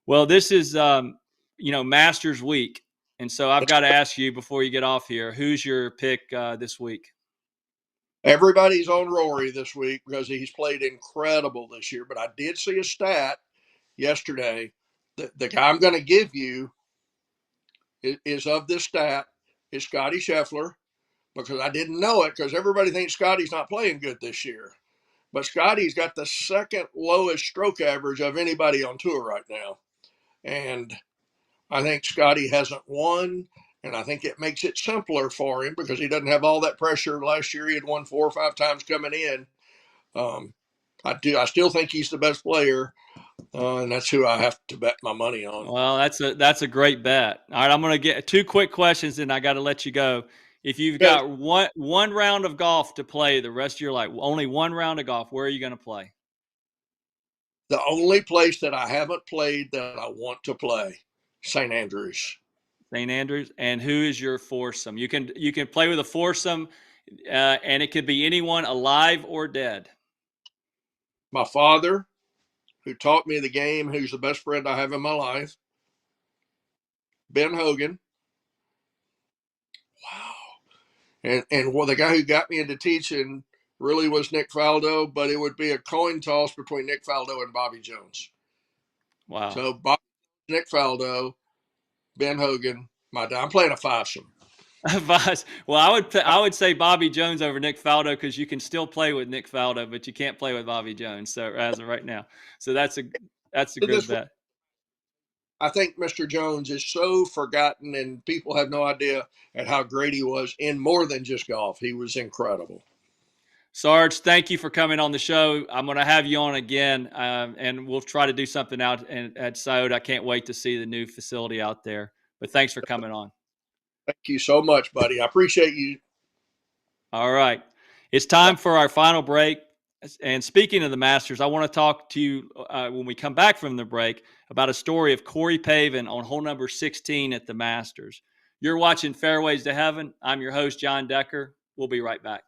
B: Well, this is Masters Week, and so I've got to ask you before you get off here, who's your pick this week?
E: Everybody's on Rory this week because he's played incredible this year. But I did see a stat yesterday. The guy I'm going to give you is of this stat is Scotty Scheffler, because I didn't know it because everybody thinks Scotty's not playing good this year. But Scotty's got the second lowest stroke average of anybody on tour right now. And I think Scotty hasn't won, and I think it makes it simpler for him because he doesn't have all that pressure. Last year he had won 4 or 5 times coming in. I still think he's the best player, and that's who I have to bet my money on.
B: Well, that's a great bet. All right, I'm going to get 2 quick questions, and I got to let you go. If you've got one round of golf to play the rest of your life, only one round of golf, where are you going to play?
E: The only place that I haven't played that I want to play, St. Andrews.
B: St. Andrews. And who is your foursome? You can play with a foursome, and it could be anyone alive or dead.
E: My father, who taught me the game, who's the best friend I have in my life. Ben Hogan. Wow. And the guy who got me into teaching really was Nick Faldo, but it would be a coin toss between Nick Faldo and Bobby Jones.
B: Wow.
E: So Nick Faldo, Ben Hogan, I'm playing a fivesome.
B: Well, I would say Bobby Jones over Nick Faldo, because you can still play with Nick Faldo, but you can't play with Bobby Jones. So as of right now, so that's a good bet.
E: I think Mr. Jones is so forgotten, and people have no idea at how great he was in more than just golf. He was incredible.
B: Sarge, thank you for coming on the show. I'm going to have you on again, and we'll try to do something out at Scioto. I can't wait to see the new facility out there. But thanks for coming on.
E: Thank you so much, buddy. I appreciate you.
B: All right. It's time for our final break. And speaking of the Masters, I want to talk to you when we come back from the break about a story of Corey Pavin on hole number 16 at the Masters. You're watching Fairways to Heaven. I'm your host, John Decker. We'll be right back.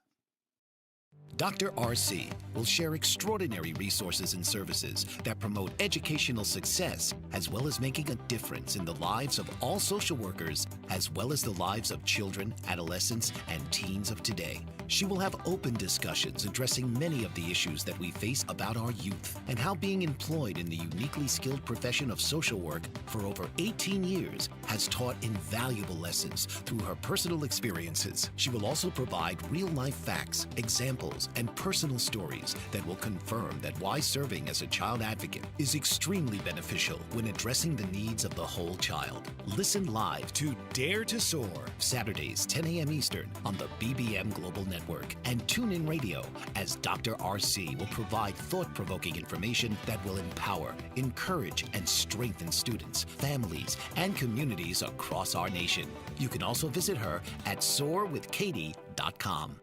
A: Dr. RC will share extraordinary resources and services that promote educational success, as well as making a difference in the lives of all social workers, as well as the lives of children, adolescents, and teens of today. She will have open discussions addressing many of the issues that we face about our youth and how being employed in the uniquely skilled profession of social work for over 18 years has taught invaluable lessons through her personal experiences. She will also provide real-life facts, examples, and personal stories that will confirm that why serving as a child advocate is extremely beneficial when addressing the needs of the whole child. Listen live to Dare to Soar, Saturdays 10 a.m. Eastern on the BBM Global Network, and tune in radio as Dr. RC will provide thought-provoking information that will empower, encourage, and strengthen students, families, and communities across our nation. You can also visit her at soarwithkatie.com.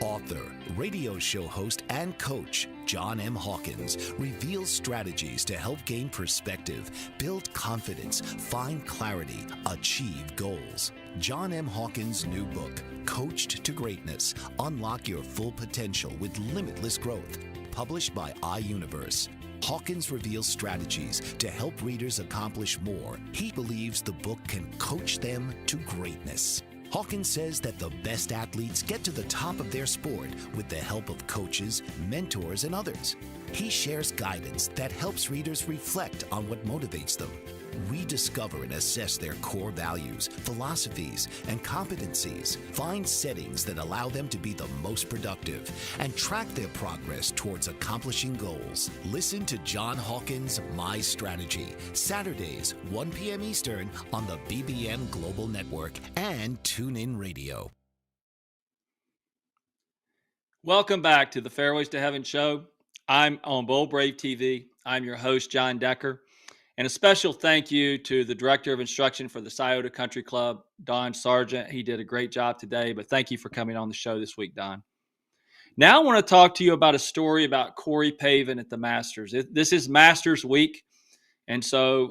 A: Author, radio show host, and coach John M. Hawkins reveals strategies to help gain perspective, build confidence, find clarity, achieve goals. John M. Hawkins' new book, Coached to Greatness, Unlock Your Full Potential with Limitless Growth, published by iUniverse. Hawkins reveals strategies to help readers accomplish more. He believes the book can coach them to greatness. Hawkins says that the best athletes get to the top of their sport with the help of coaches, mentors, and others. He shares guidance that helps readers reflect on what motivates them, rediscover and assess their core values, philosophies, and competencies, find settings that allow them to be the most productive, and track their progress towards accomplishing goals. Listen to John Hawkins' My Strategy, Saturdays, 1 p.m. Eastern on the BBN Global Network and TuneIn Radio.
B: Welcome back to the Fairways to Heaven show. I'm on Bold Brave TV. I'm your host, John Decker. And a special thank you to the Director of Instruction for the Scioto Country Club, Don Sargent. He did a great job today, but thank you for coming on the show this week, Don. Now I want to talk to you about a story about Corey Pavin at the Masters. This is Masters week, and so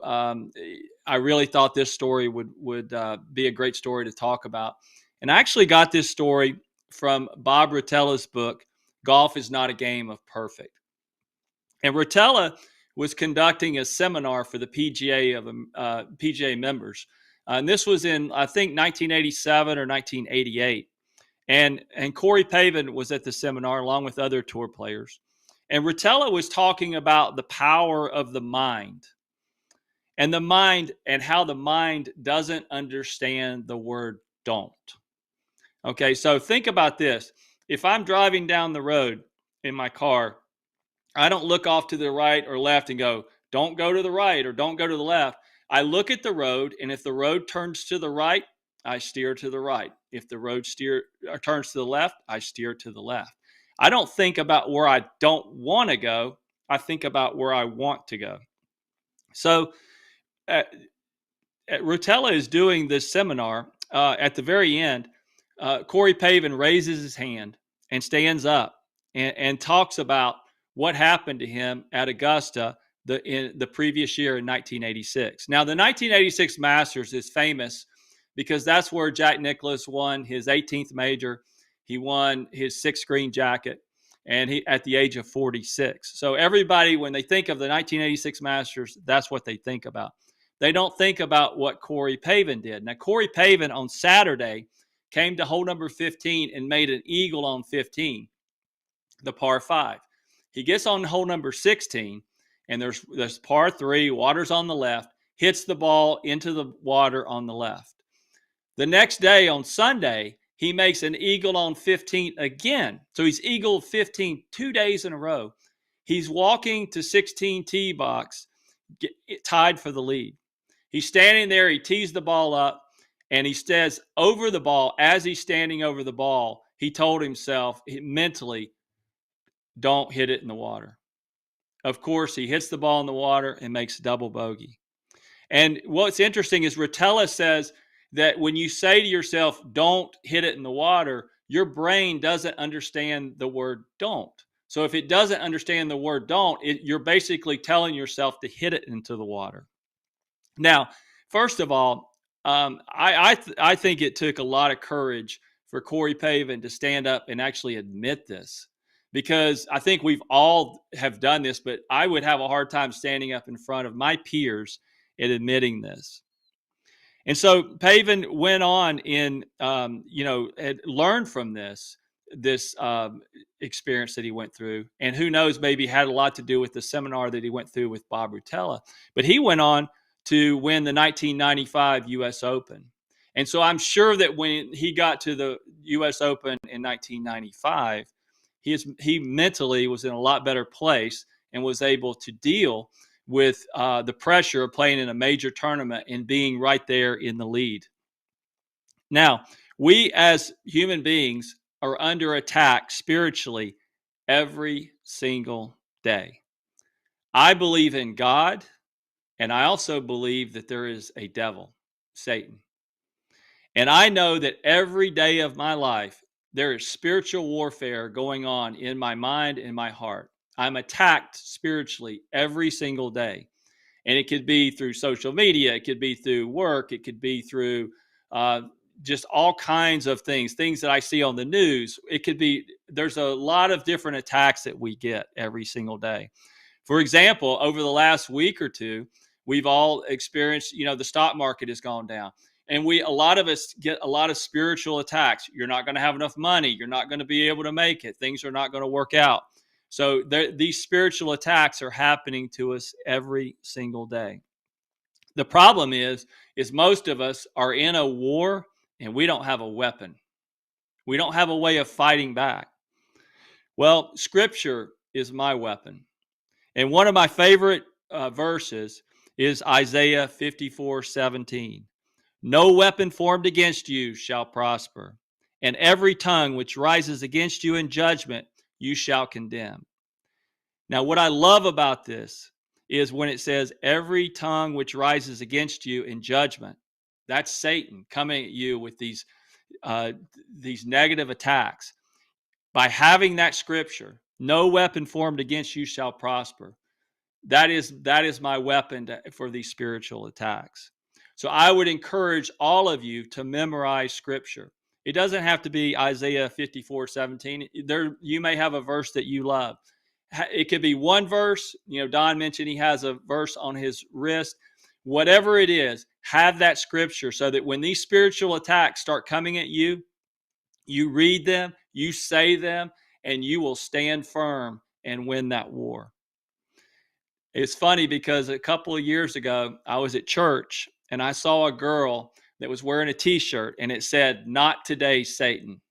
B: I really thought this story would be a great story to talk about. And I actually got this story from Bob Rotella's book, Golf is Not a Game of Perfect. And Rotella was conducting a seminar for the PGA members. And this was in, I think, 1987 or 1988. And Corey Pavin was at the seminar along with other tour players. And Rotella was talking about the power of the mind and how the mind doesn't understand the word don't. Okay, so think about this. If I'm driving down the road in my car, I don't look off to the right or left and go, don't go to the right or don't go to the left. I look at the road, and if the road turns to the right, I steer to the right. If the road turns to the left, I steer to the left. I don't think about where I don't want to go. I think about where I want to go. So Rotella is doing this seminar. At the very end, Corey Pavin raises his hand and stands up and talks about what happened to him at Augusta in the previous year in 1986. Now, the 1986 Masters is famous because that's where Jack Nicklaus won his 18th major. He won his 6th green jacket, and he at the age of 46. So everybody, when they think of the 1986 Masters, that's what they think about. They don't think about what Corey Pavin did. Now, Corey Pavin on Saturday came to hole number 15 and made an eagle on 15, the par 5. He gets on hole number 16, and there's par 3, water's on the left, hits the ball into the water on the left. The next day on Sunday, he makes an eagle on 15 again. So he's eagled 15 2 days in a row. He's walking to 16 tee box, tied for the lead. He's standing there, he tees the ball up, and he says over the ball, as he's standing over the ball, he told himself mentally, don't hit it in the water. Of course, he hits the ball in the water and makes double bogey. And what's interesting is Rotella says that when you say to yourself, don't hit it in the water, your brain doesn't understand the word don't. So if it doesn't understand the word don't, you're basically telling yourself to hit it into the water. Now, first of all, I think it took a lot of courage for Corey Pavin to stand up and actually admit this, because I think we've all have done this, but I would have a hard time standing up in front of my peers and admitting this. And so Pavin went on and had learned from this experience that he went through, and who knows, maybe had a lot to do with the seminar that he went through with Bob Rotella. But he went on to win the 1995 U.S. Open. And so I'm sure that when he got to the U.S. Open in 1995, he mentally was in a lot better place and was able to deal with the pressure of playing in a major tournament and being right there in the lead. Now, we as human beings are under attack spiritually every single day. I believe in God, and I also believe that there is a devil, Satan. And I know that every day of my life, there is spiritual warfare going on in my mind and my heart. I'm attacked spiritually every single day. And it could be through social media. It could be through work. It could be through just all kinds of things that I see on the news. It could be, there's a lot of different attacks that we get every single day. For example, over the last week or two, we've all experienced, the stock market has gone down. And a lot of us get a lot of spiritual attacks. You're not going to have enough money. You're not going to be able to make it. Things are not going to work out. So these spiritual attacks are happening to us every single day. The problem is most of us are in a war and we don't have a weapon. We don't have a way of fighting back. Well, Scripture is my weapon. And one of my favorite verses is Isaiah 54:17. No weapon formed against you shall prosper, and every tongue which rises against you in judgment you shall condemn. Now, what I love about this is when it says every tongue which rises against you in judgment, that's Satan coming at you with these negative attacks. By having that scripture, no weapon formed against you shall prosper. That is my weapon for these spiritual attacks. So I would encourage all of you to memorize scripture. It doesn't have to be Isaiah 54:17. You may have a verse that you love. It could be one verse. Don mentioned he has a verse on his wrist. Whatever it is, have that scripture so that when these spiritual attacks start coming at you, you read them, you say them, and you will stand firm and win that war. It's funny because a couple of years ago, I was at church and I saw a girl that was wearing a t-shirt and it said, "Not today, Satan."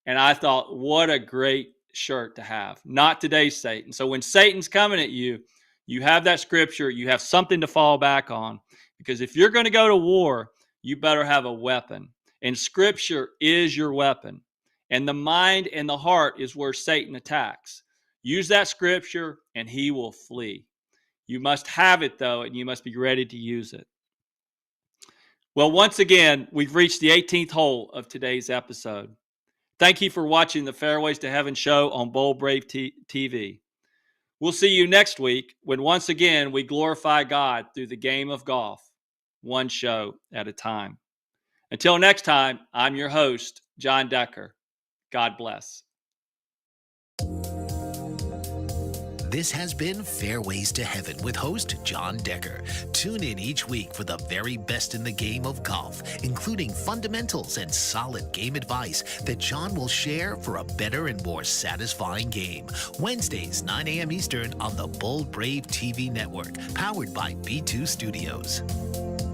B: And I thought, what a great shirt to have. Not today, Satan. So when Satan's coming at you, you have that scripture, you have something to fall back on. Because if you're going to go to war, you better have a weapon. And scripture is your weapon. And the mind and the heart is where Satan attacks. Use that scripture and he will flee. You must have it though, and you must be ready to use it. Well, once again, we've reached the 18th hole of today's episode. Thank you for watching the Fairways to Heaven show on Bold Brave TV. We'll see you next week when once again we glorify God through the game of golf, one show at a time. Until next time, I'm your host, John Decker. God bless.
A: This has been Fairways to Heaven with host John Decker. Tune in each week for the very best in the game of golf, including fundamentals and solid game advice that John will share for a better and more satisfying game. Wednesdays, 9 a.m. Eastern on the Bold Brave TV network, powered by B2 Studios.